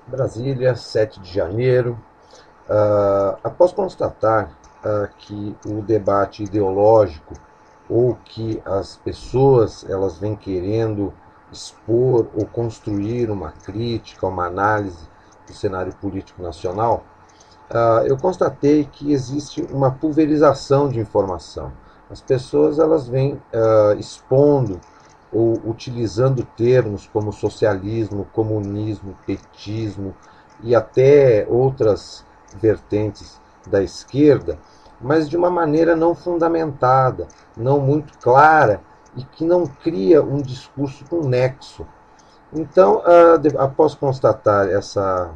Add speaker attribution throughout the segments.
Speaker 1: Brasília, 7 de janeiro. Após constatar que o debate ideológico ou que as pessoas elas vêm querendo expor ou construir uma crítica, uma análise do cenário político nacional, eu constatei que existe uma pulverização de informação. As pessoas elas vêm expondo ou utilizando termos como socialismo, comunismo, petismo e até outras vertentes da esquerda, mas de uma maneira não fundamentada, não muito clara e que não cria um discurso com nexo. Então, após constatar essa,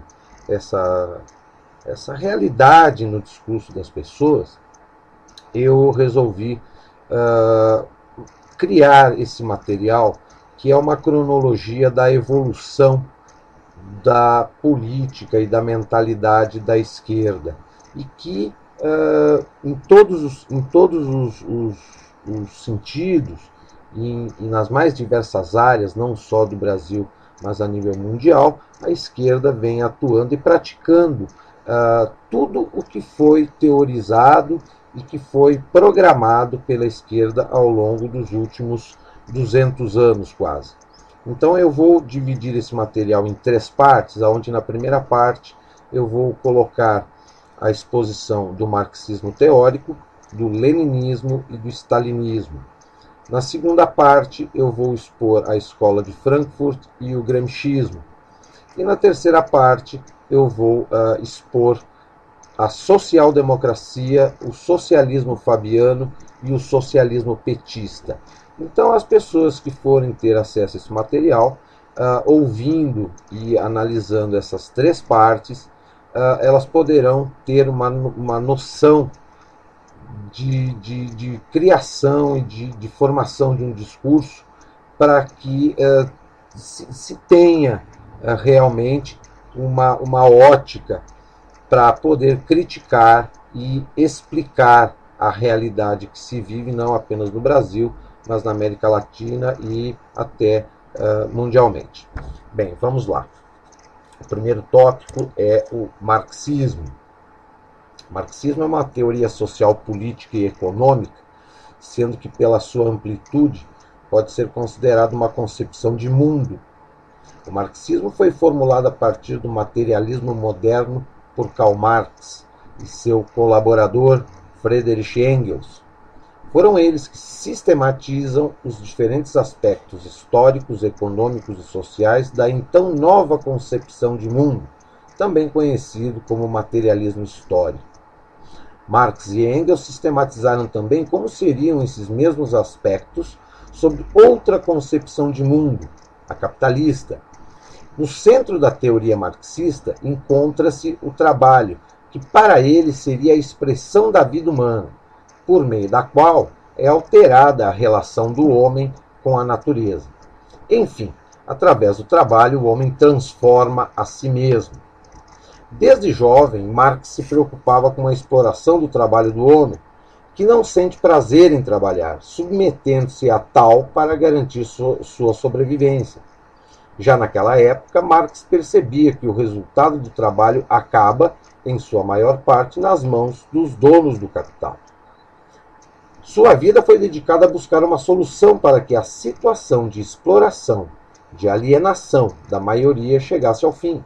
Speaker 1: essa realidade no discurso das pessoas, eu resolvi criar esse material que é uma cronologia da evolução da política e da mentalidade da esquerda e que em todos os sentidos e nas mais diversas áreas, não só do Brasil, mas a nível mundial, a esquerda vem atuando e praticando tudo o que foi teorizado e que foi programado pela esquerda ao longo dos últimos 200 anos quase. Então eu vou dividir esse material em três partes, onde na primeira parte eu vou colocar a exposição do marxismo teórico, do leninismo e do stalinismo. Na segunda parte eu vou expor a escola de Frankfurt e o gramscismo. E na terceira parte eu vou expor a social-democracia, o socialismo fabiano e o socialismo petista. Então, as pessoas que forem ter acesso a esse material, ouvindo e analisando essas três partes, elas poderão ter uma noção de criação e de formação de um discurso para que se tenha realmente uma ótica para poder criticar e explicar a realidade que se vive não apenas no Brasil, mas na América Latina e até mundialmente. Bem, vamos lá. O primeiro tópico é o marxismo. O marxismo é uma teoria social, política e econômica, sendo que pela sua amplitude pode ser considerado uma concepção de mundo. O marxismo foi formulado a partir do materialismo moderno por Karl Marx e seu colaborador Friedrich Engels. Foram eles que sistematizam os diferentes aspectos históricos, econômicos e sociais da então nova concepção de mundo, também conhecido como materialismo histórico. Marx e Engels sistematizaram também como seriam esses mesmos aspectos sob outra concepção de mundo, a capitalista. No centro da teoria marxista encontra-se o trabalho, que para ele seria a expressão da vida humana, por meio da qual é alterada a relação do homem com a natureza. Enfim, através do trabalho, o homem transforma a si mesmo. Desde jovem, Marx se preocupava com a exploração do trabalho do homem, que não sente prazer em trabalhar, submetendo-se a tal para garantir sua sobrevivência. Já naquela época, Marx percebia que o resultado do trabalho acaba, em sua maior parte, nas mãos dos donos do capital. Sua vida foi dedicada a buscar uma solução para que a situação de exploração, de alienação da maioria chegasse ao fim.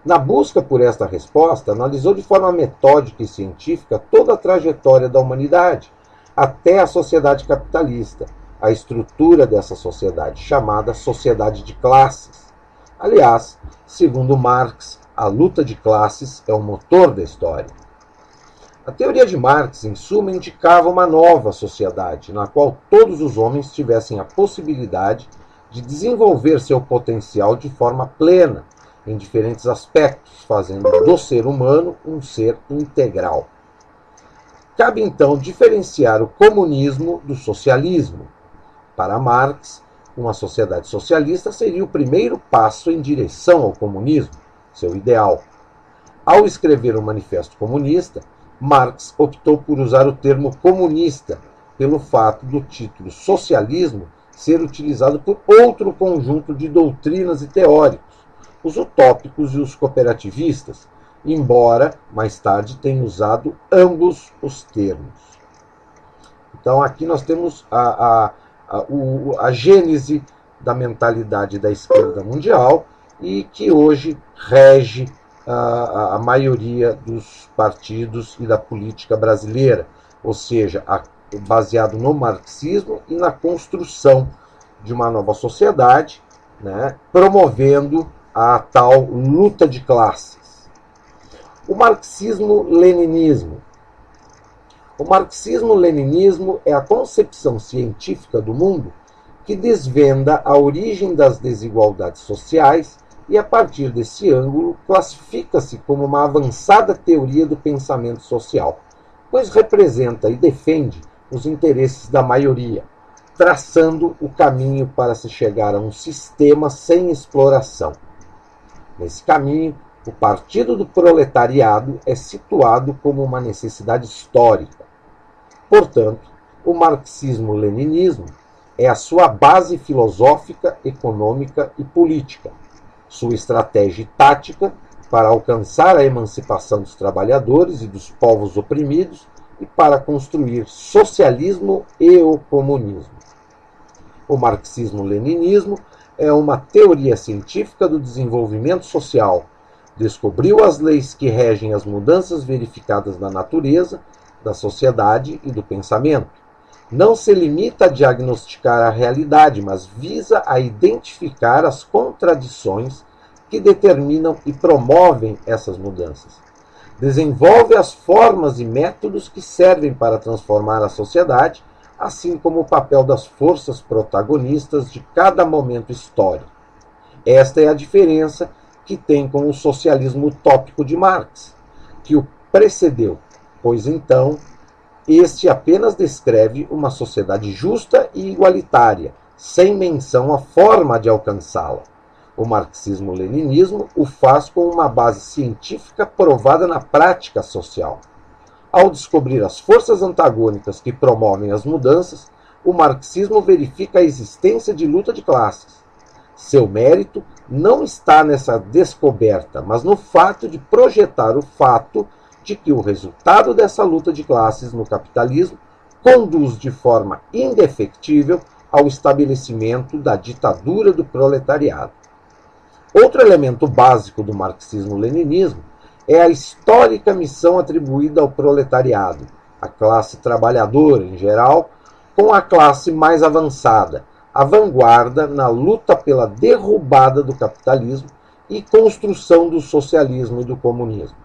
Speaker 1: Na busca por esta resposta, analisou de forma metódica e científica toda a trajetória da humanidade, até a sociedade capitalista, a estrutura dessa sociedade, chamada sociedade de classes. Aliás, segundo Marx, a luta de classes é o motor da história. A teoria de Marx, em suma, indicava uma nova sociedade, na qual todos os homens tivessem a possibilidade de desenvolver seu potencial de forma plena, em diferentes aspectos, fazendo do ser humano um ser integral. Cabe então diferenciar o comunismo do socialismo. Para Marx, uma sociedade socialista seria o primeiro passo em direção ao comunismo, seu ideal. Ao escrever o Manifesto Comunista, Marx optou por usar o termo comunista, pelo fato do título socialismo ser utilizado por outro conjunto de doutrinas e teóricos, os utópicos e os cooperativistas, embora mais tarde tenha usado ambos os termos. Então aqui nós temos a gênese da mentalidade da esquerda mundial e que hoje rege a maioria dos partidos e da política brasileira, ou seja, baseado no marxismo e na construção de uma nova sociedade, né, promovendo a tal luta de classes. O marxismo-leninismo. O marxismo-leninismo é a concepção científica do mundo que desvenda a origem das desigualdades sociais e, a partir desse ângulo, classifica-se como uma avançada teoria do pensamento social, pois representa e defende os interesses da maioria, traçando o caminho para se chegar a um sistema sem exploração. Nesse caminho, o Partido do Proletariado é situado como uma necessidade histórica. Portanto, o marxismo-leninismo é a sua base filosófica, econômica e política, sua estratégia e tática para alcançar a emancipação dos trabalhadores e dos povos oprimidos e para construir socialismo e o comunismo. O marxismo-leninismo é uma teoria científica do desenvolvimento social. Descobriu as leis que regem as mudanças verificadas na natureza, da sociedade e do pensamento. Não se limita a diagnosticar a realidade, mas visa a identificar as contradições que determinam e promovem essas mudanças. Desenvolve as formas e métodos que servem para transformar a sociedade, assim como o papel das forças protagonistas de cada momento histórico. Esta é a diferença que tem com o socialismo utópico de Marx, que o precedeu, pois então este apenas descreve uma sociedade justa e igualitária, sem menção à forma de alcançá-la. O marxismo-leninismo o faz com uma base científica provada na prática social. Ao descobrir as forças antagônicas que promovem as mudanças, o marxismo verifica a existência de luta de classes. Seu mérito não está nessa descoberta, mas no fato de projetar o fato de que o resultado dessa luta de classes no capitalismo conduz de forma indefectível ao estabelecimento da ditadura do proletariado. Outro elemento básico do marxismo-leninismo é a histórica missão atribuída ao proletariado, a classe trabalhadora em geral, com a classe mais avançada, a vanguarda na luta pela derrubada do capitalismo e construção do socialismo e do comunismo.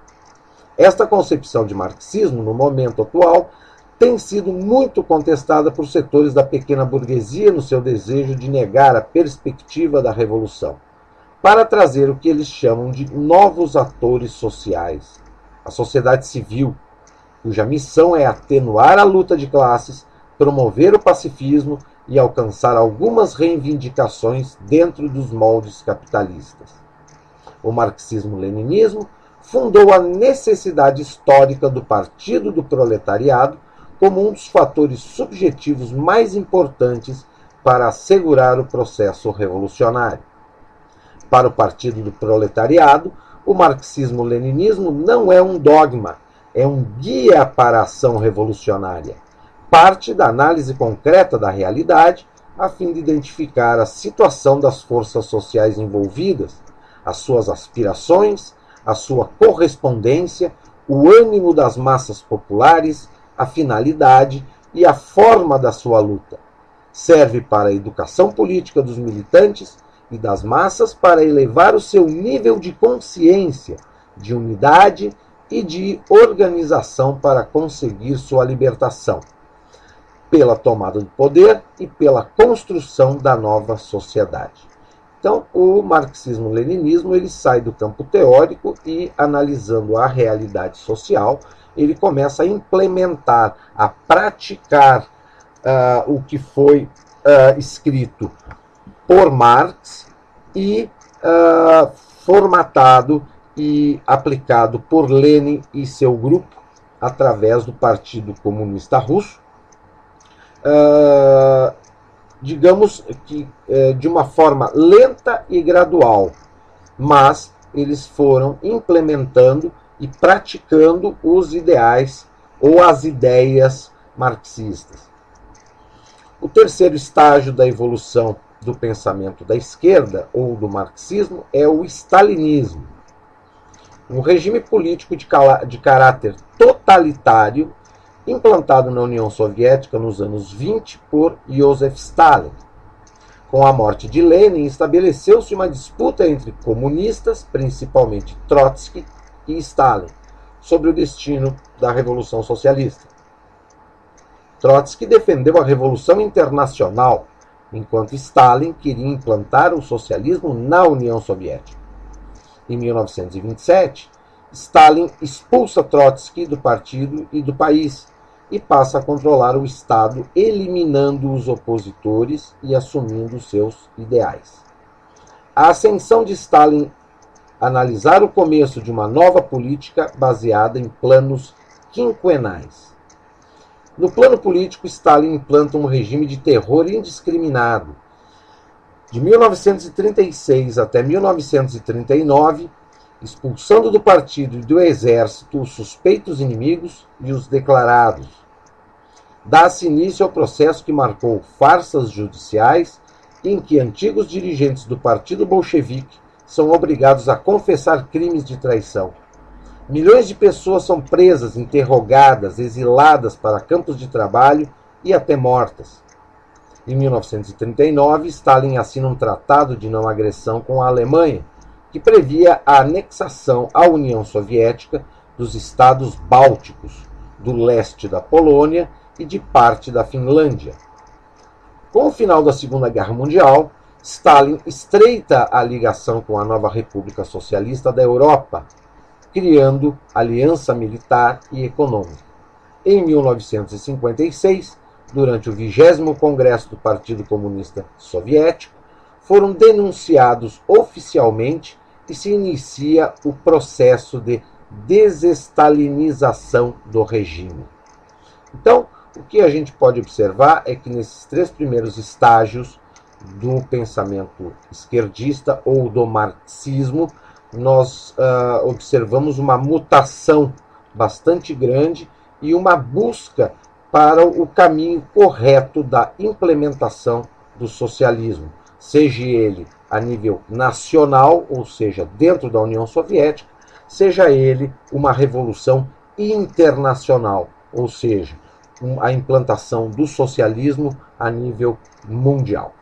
Speaker 1: Esta concepção de marxismo, no momento atual, tem sido muito contestada por setores da pequena burguesia no seu desejo de negar a perspectiva da revolução, para trazer o que eles chamam de novos atores sociais, a sociedade civil, cuja missão é atenuar a luta de classes, promover o pacifismo e alcançar algumas reivindicações dentro dos moldes capitalistas. O marxismo-leninismo fundou a necessidade histórica do Partido do Proletariado como um dos fatores subjetivos mais importantes para assegurar o processo revolucionário. Para o Partido do Proletariado, o marxismo-leninismo não é um dogma, é um guia para a ação revolucionária. Parte da análise concreta da realidade a fim de identificar a situação das forças sociais envolvidas, as suas aspirações, a sua correspondência, o ânimo das massas populares, a finalidade e a forma da sua luta. Serve para a educação política dos militantes e das massas para elevar o seu nível de consciência, de unidade e de organização para conseguir sua libertação, pela tomada do poder e pela construção da nova sociedade. Então, o marxismo-leninismo ele sai do campo teórico e, analisando a realidade social, ele começa a implementar, a praticar o que foi escrito por Marx e formatado e aplicado por Lenin e seu grupo através do Partido Comunista Russo, digamos que de uma forma lenta e gradual, mas eles foram implementando e praticando os ideais ou as ideias marxistas. O terceiro estágio da evolução do pensamento da esquerda ou do marxismo é o stalinismo, um regime político de caráter totalitário implantado na União Soviética nos anos 20 por Joseph Stalin. Com a morte de Lenin, estabeleceu-se uma disputa entre comunistas, principalmente Trotsky e Stalin, sobre o destino da Revolução Socialista. Trotsky defendeu a Revolução Internacional, enquanto Stalin queria implantar o socialismo na União Soviética. Em 1927, Stalin expulsa Trotsky do partido e do país e passa a controlar o Estado, eliminando os opositores e assumindo seus ideais. A ascensão de Stalin analisar o começo de uma nova política baseada em planos quinquenais. No plano político, Stalin implanta um regime de terror indiscriminado. De 1936 até 1939, expulsando do partido e do exército os suspeitos inimigos e os declarados. Dá-se início ao processo que marcou farsas judiciais em que antigos dirigentes do Partido Bolchevique são obrigados a confessar crimes de traição. Milhões de pessoas são presas, interrogadas, exiladas para campos de trabalho e até mortas. Em 1939, Stalin assina um tratado de não agressão com a Alemanha, que previa a anexação à União Soviética dos estados bálticos, do leste da Polônia e de parte da Finlândia. Com o final da Segunda Guerra Mundial, Stalin estreita a ligação com a nova República Socialista da Europa, criando aliança militar e econômica. Em 1956, durante o 20º Congresso do Partido Comunista Soviético, foram denunciados oficialmente e se inicia o processo de desestalinização do regime. Então, o que a gente pode observar é que nesses 3 primeiros estágios do pensamento esquerdista ou do marxismo, nós observamos uma mutação bastante grande e uma busca para o caminho correto da implementação do socialismo, seja ele a nível nacional, ou seja, dentro da União Soviética, seja ele uma revolução internacional, ou seja, a implantação do socialismo a nível mundial.